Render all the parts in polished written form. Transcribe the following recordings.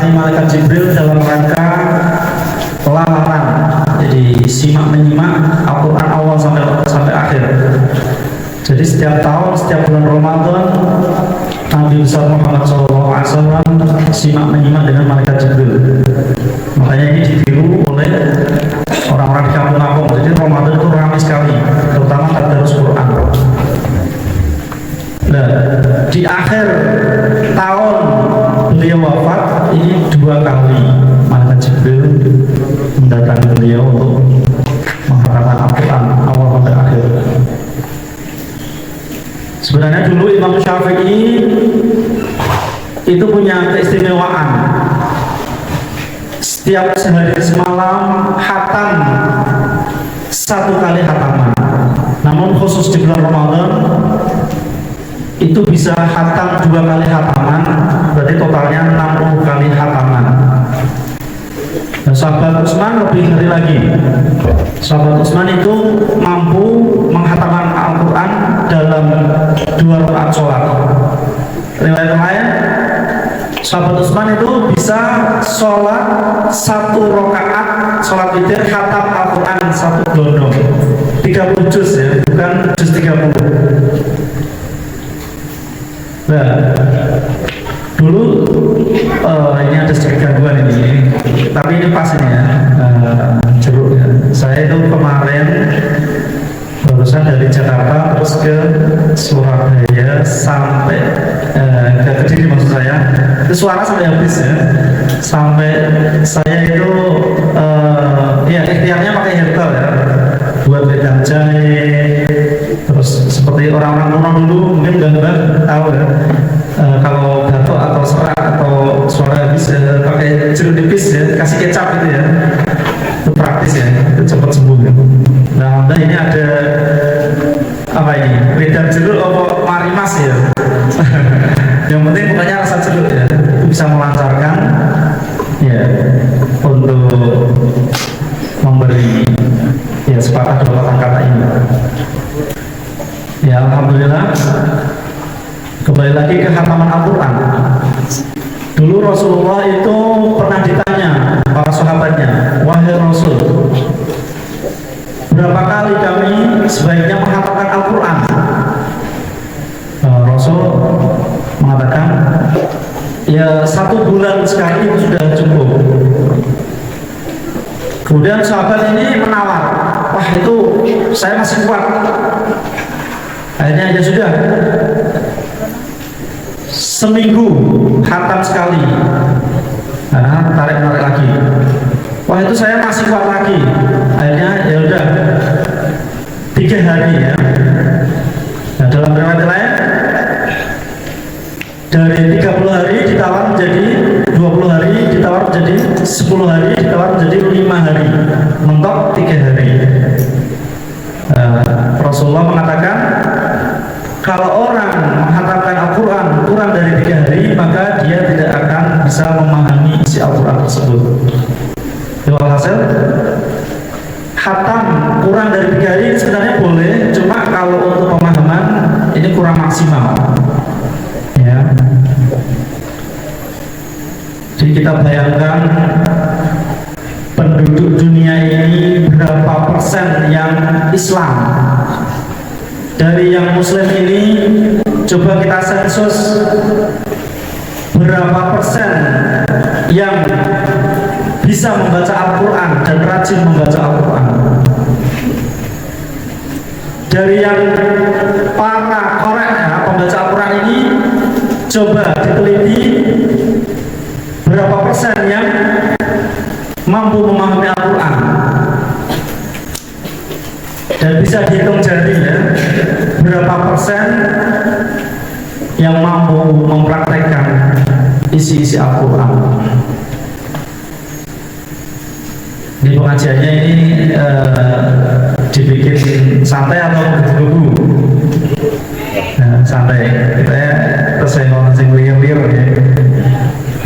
melayani malaikat Jibril dalam rangka lamaran. Jadi simak menyimak Al-Quran awal sampai akhir. Jadi setiap tahun, setiap bulan Ramadan, Nabi besar Muhammad SAW simak menyimak dengan malaikat Jibril. Makanya ini ditiru oleh orang-orang di kampung-kampung. Jadi Ramadan itu ramai sekali, terutama tadarus Quran. Nah, di akhir tahun beliau wafat, ini 2 kali malaikat Jibril mendatangi beliau untuk mengatakan Al-Quran awal sampai akhir. Sebenarnya dulu Imam Syafi'i itu punya keistimewaan. Setiap sehari semalam khatam 1 kali khataman. Namun khusus di bulan Ramadan itu bisa khatam 2 kali khataman, berarti totalnya 60 kali khataman. Nah, sahabat Utsman lebih ngeri lagi. Sahabat Utsman itu mampu menghatamkan Al-Quran dalam 2 rakaat sholat. Riwayat lain, sahabat Utsman itu bisa sholat 1 rakaat sholat witir khatam Al-Quran 1 gelondong, 30 juz ya, bukan juz 30. Nah, dulu ini ada sedikit gangguan ini, tapi ini pas ini ya, jeruk ya. Saya itu kemarin barusan dari Jakarta terus ke Surabaya sampai ke Kediri maksud saya. Itu suara sampai habis ya, sampai saya itu ya ikhtiarnya pakai herbal ya, buat wedang jahe. Terus seperti orang-orang kuno dulu mungkin Mbak tahu ya, kalau batuk atau serak atau suara habis pakai jeruk nipis ya, kasih kecap gitu ya, itu praktis ya, itu cepat sembuh ya. Nah, ini ada apa ini, wedang jeruk apa marimas ya. Yang penting pokoknya rasa jeruk ya, itu bisa melancarkan ya untuk memberi ya sepatah 2 patah kata ini. Ya Alhamdulillah, kembali lagi ke khataman Al-Quran. Dulu Rasulullah itu pernah ditanya para sahabatnya, wahai Rasul, berapa kali kami sebaiknya menghatamkan Al-Quran? Rasul mengatakan, ya 1 bulan sekali itu sudah cukup. Kemudian sahabat ini menawar, wah itu saya masih kuat. Akhirnya ya sudah, seminggu khatam sekali. Nah, tarik-tarik lagi. Wah itu saya masih kuat lagi. Akhirnya ya udah 3 hari ya. Nah, dalam riwayat lain dari 30 hari ditawar menjadi 20 hari, ditawar menjadi 10 hari, ditawar menjadi 5 hari, mentok 3 hari. Rasulullah mengatakan, kalau orang menghatamkan Al-Quran kurang dari 3 hari, maka dia tidak akan bisa memahami isi Al-Quran tersebut. Hasil khatam kurang dari 3 hari sebenarnya boleh, cuma kalau untuk pemahaman ini kurang maksimal ya. Jadi kita bayangkan penduduk dunia ini berapa persen yang Islam. Dari yang Muslim ini coba kita sensus berapa persen yang bisa membaca Al-Quran dan rajin membaca Al-Quran. Dari yang para korek ya, pembaca Al-Quran ini coba diteliti berapa persen yang mampu memahami Al-Quran, dan bisa dihitung jari ya, berapa persen yang mampu mempraktekkan isi-isi Al-Quran. Di pengajiannya ini dibikin santai atau berburu? Nah, santai. Kita tersenggol liar-liar ya.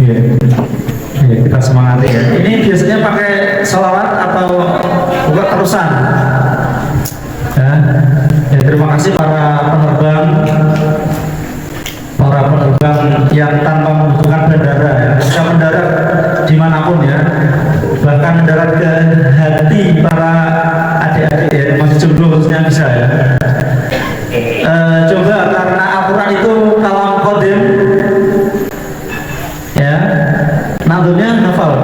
Ya, kita semangati ya. Ini biasanya pakai sholawat atau bukan terusan? Ya, terima kasih para penerbang yang tanpa membutuhkan bandara ya, bisa mendarat jomblo khususnya bisa ya. Coba karena Al-Quran itu kalam qadim ya, nadumnya hafal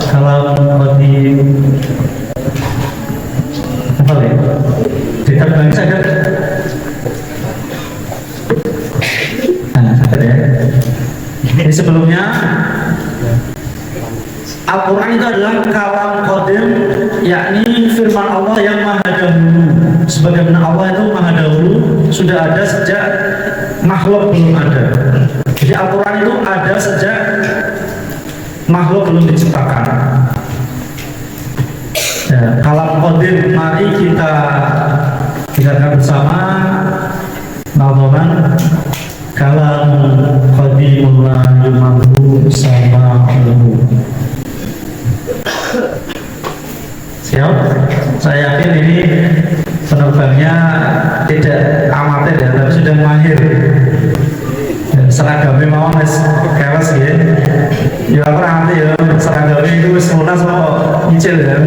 kalam qadim, hafal ya, kita bangsa kan. Nah, ya. Jadi sebelumnya Al-Quran itu adalah kalam qadim, yakni firman Allah yang maha dahulu. Sebagaimana Allah itu maha dahulu, sudah ada sejak makhluk belum ada. Jadi Al-Quran itu ada sejak makhluk belum diciptakan. Ya, kalam qadim, mari kita dengarkan bersama nazaman kalam qadimullah yumahu sama ilmu. Siap? Saya yakin ini penerbangnya tidak amatir ya, tapi sudah mahir. Seragamnya mau nes kelas ya. Ya aku nanti ya seragamnya itu semuanya semua nyicil ya.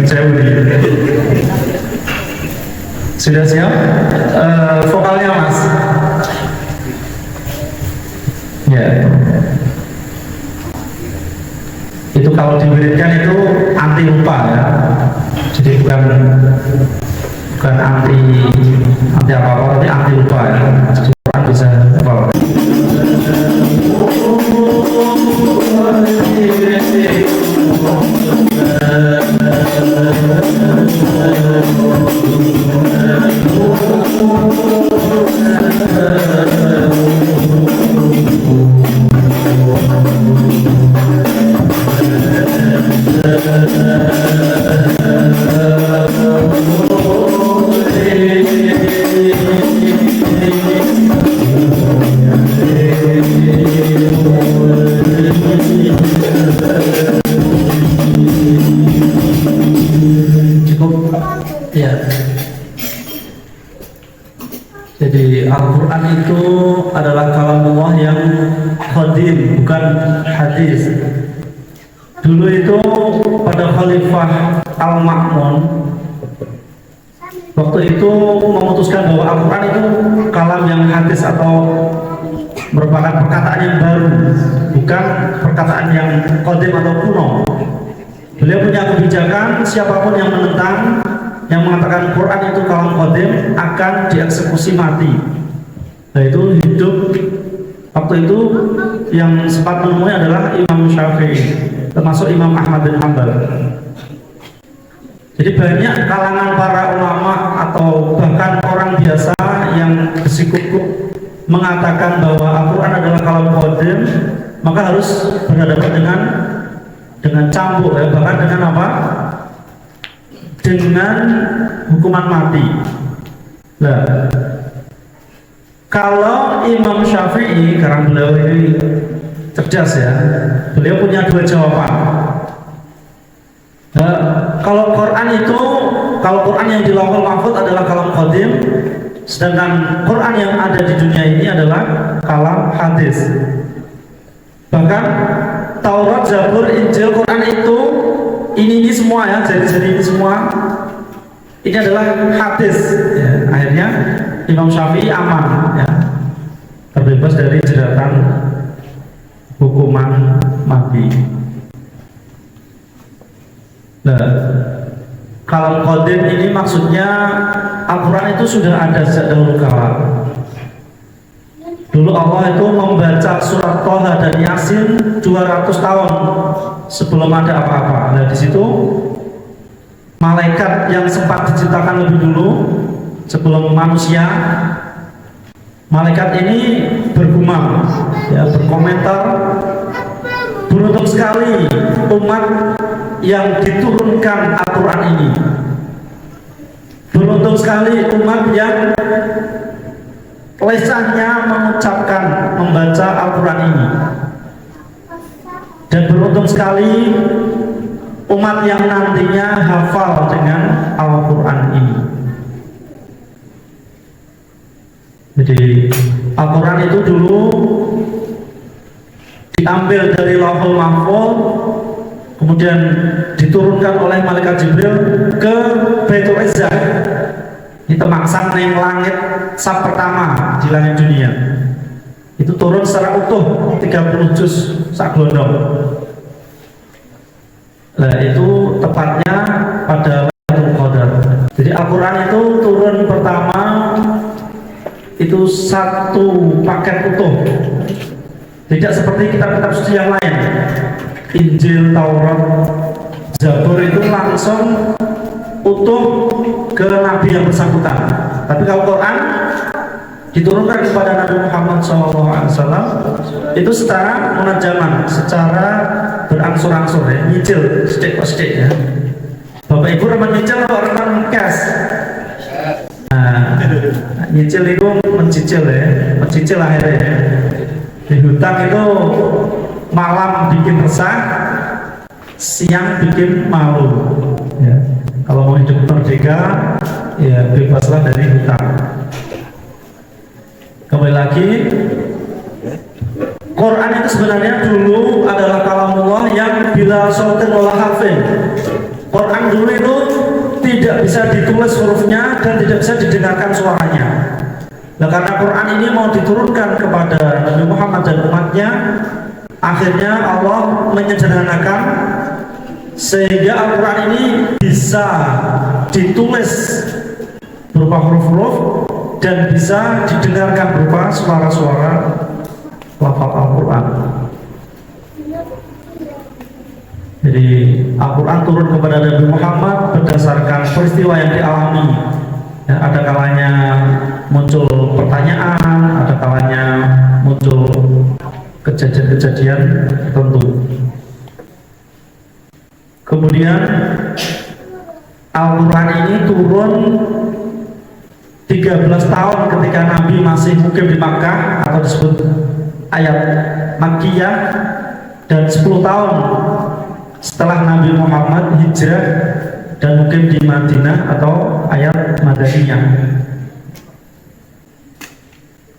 Saya budi. Sudah siap? Vokalnya mas. Ya. Itu kalau diwiridkan itu anti lupa ya. Jadi bukan anti apa-apa, tapi anti lupa ya. Jadi orang bisa apa? Ya. Jadi Al-Quran itu adalah kalamullah yang qadim, bukan hadis. Dulu itu pada Khalifah Al-Ma'mun, waktu itu memutuskan bahwa Al-Quran itu kalam yang hadis atau merupakan perkataan yang baru, bukan perkataan yang qadim atau kuno. Beliau punya kebijakan, siapapun yang menentang, yang mengatakan Quran itu kalam qadim akan dieksekusi mati. Nah itu hidup waktu itu yang sempat menemui adalah Imam Syafi'i, termasuk Imam Ahmad bin Hanbal. Jadi banyak kalangan para ulama atau bahkan orang biasa yang bersikukuh mengatakan bahwa Al-Quran adalah kalam qadim, maka harus berhadapan dengan cambuk ya, bahkan dengan apa? Dengan hukuman mati. Nah, kalau Imam Syafi'i, karena beliau ini cerdas ya, beliau punya dua jawaban. Nah, kalau Quran yang di Lauhul Mahfuz adalah kalam qadim, sedangkan Quran yang ada di dunia ini adalah kalam hadis. Bahkan Taurat, Zabur, Injil, Quran itu ini semua ya, jadi ini semua ini adalah hadis ya. Akhirnya Imam Syafi'i aman ya, terbebas dari jeratan hukuman mati. Nah, kalam qadim ini maksudnya Al-Quran itu sudah ada sejak dahulu kala. Dulu Allah itu membaca surat Toha dan Yasin 200 tahun sebelum ada apa-apa. Nah di situ malaikat yang sempat diciptakan lebih dulu sebelum manusia, malaikat ini bergumam, ya, berkomentar, beruntung sekali umat yang diturunkan Al-Quran ini. Beruntung sekali umat yang lisannya mengucapkan, membaca Al-Quran ini. Dan beruntung sekali umat yang nantinya hafal dengan Al-Quran ini. Jadi Al-Quran itu dulu diambil dari Lauhul Mahfuz, kemudian diturunkan oleh malaikat Jibril ke Baitul Izzah. Ini temangsang yang langit sab pertama di langit dunia. Itu turun secara utuh 30 juz sak glondong. Nah, itu tepatnya pada Lailatul Qadar. Jadi Al-Quran itu turun pertama itu satu paket utuh. Tidak seperti kitab-kitab suci yang lain, Injil, Taurat, Zabur itu langsung utuh ke Nabi yang bersangkutan. Tapi kalau Quran diturunkan kepada Nabi Muhammad SAW itu secara munajaman, secara berangsur-angsur ya, nyicil sedikit ya. Bapak Ibu reman nyicil atau reman cash? Nah, nyicil itu mencicil ya, mencicil akhirnya ya. Di hutang itu malam bikin resah, siang bikin malu ya. Kalau mau hidup merdeka ya bebaslah dari hutang. Kembali lagi, Quran itu sebenarnya dulu adalah kalamullah yang bila sautin wala harfin. Quran dulu itu tidak bisa ditulis hurufnya dan tidak bisa didengarkan suaranya. Nah, karena Quran ini mau diturunkan kepada Nabi Muhammad dan umatnya, akhirnya Allah menyederhanakan sehingga Al-Quran ini bisa ditulis berupa huruf-huruf dan bisa didengarkan berupa suara-suara lafal Al-Quran. Jadi Al-Quran turun kepada Nabi Muhammad berdasarkan peristiwa yang dialami ya, ada kalanya muncul pertanyaan, ada kalanya muncul kejadian-kejadian tertentu. Kemudian Al-Quran ini turun 13 tahun ketika Nabi masih mukim di Makkah atau disebut ayat Makkiyah, dan 10 tahun setelah Nabi Muhammad hijrah dan mukim di Madinah atau ayat Madaniyah.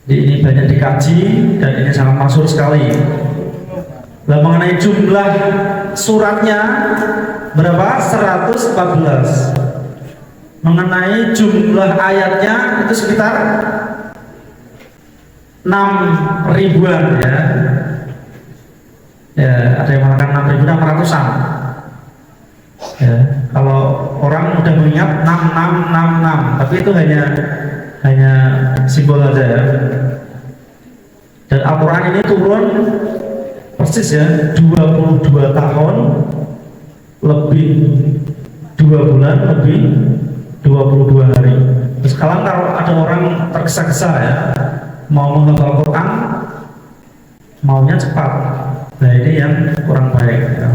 Jadi ini banyak dikaji dan ini sangat masyhur sekali. Nah, mengenai jumlah suratnya berapa? 114. Mengenai jumlah ayatnya itu sekitar 6 ribuan ya. Ya, ada yang mengatakan 6.600-an. Ya, kalau orang udah mengingat 6666, tapi itu hanya simbol aja ya. Dan Al-Quran ini turun persis ya 22 tahun lebih 2 bulan lebih 22 hari. Terus kalau ada orang tergesa-gesa ya mau menghafal Quran maunya cepat, nah ini yang kurang baik ya.